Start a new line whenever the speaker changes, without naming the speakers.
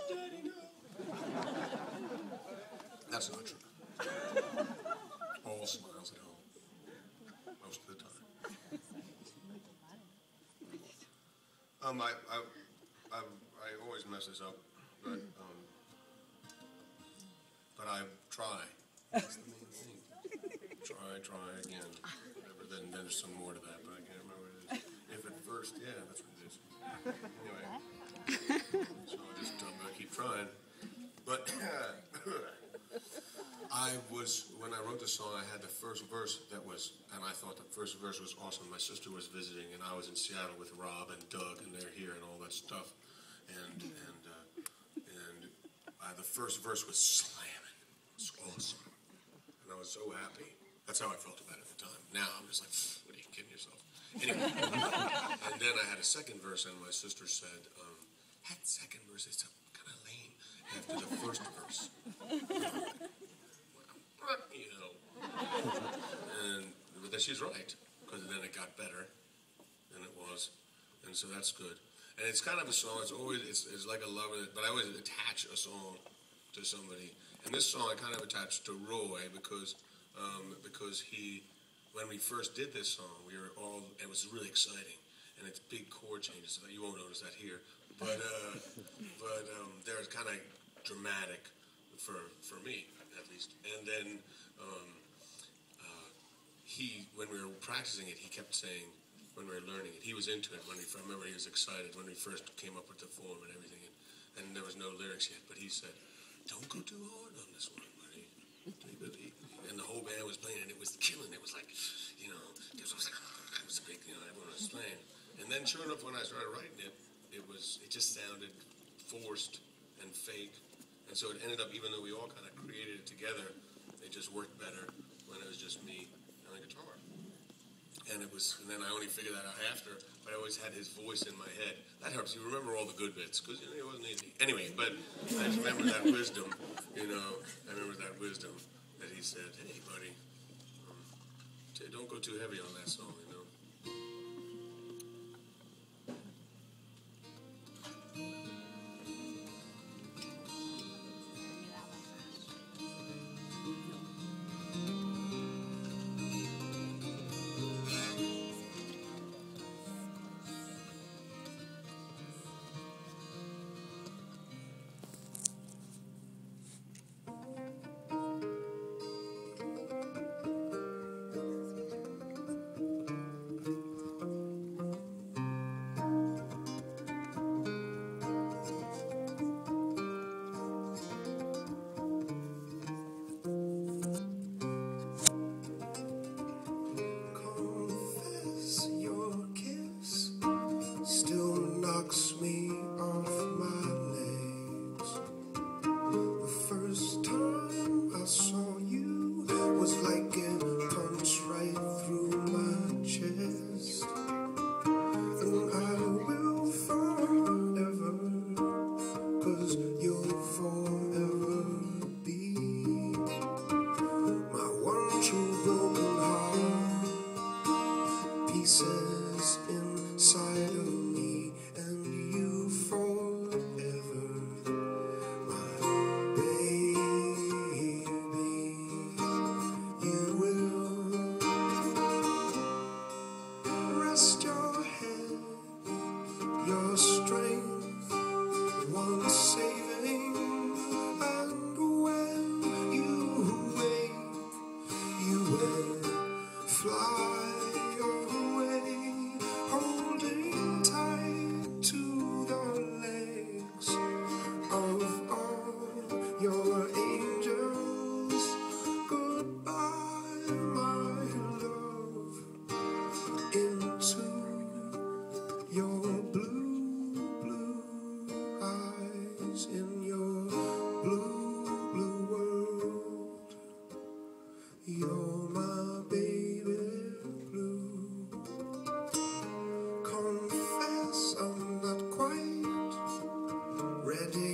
Daddy, no. That's not true. All smiles at home, most of the time. I always mess this up, but I try. That's the main thing. Try again. Then there's some more to that, but I can't remember what it is. If at first, yeah, that's what it is. Anyway, so I'm gonna keep trying. But when I wrote the song, I had the first verse and I thought the first verse was awesome. My sister was visiting, and I was in Seattle with Rob and Doug, and they're here and all that stuff. And the first verse was slamming. It was awesome. And I was so happy. That's how I felt about it at the time. Now I'm just like, what are you kidding yourself? Anyway, and then I had a second verse, and my sister said, that second verse is kind of lame after the first verse. You know. But she's right, because then it got better than it was. And so that's good. And it's kind of a song, it's like a love, but I always attach a song to somebody. And this song I kind of attached to Roy because he, when we first did this song, it was really exciting. And it's big chord changes, so you won't notice that here. But they're kind of dramatic for me, at least. And then when we were practicing it, he kept saying, when we were learning it, he was into it. I remember he was excited when we first came up with the form and everything, and there was no lyrics yet. But he said, "Don't go too hard on this one, buddy." And the whole band was playing, and it was killing. It was like, it was a big, everyone was playing. And then, sure enough, when I started writing it, it just sounded forced and fake. And so it ended up, even though we all kind of created it together, it just worked better when it was just me and the guitar. And then I only figured that out after, but I always had his voice in my head. That helps you remember all the good bits, because it wasn't easy. Anyway, but I just remember that wisdom, I remember that wisdom that he said, "Hey, buddy, don't go too heavy on that song,
Confess I'm not quite ready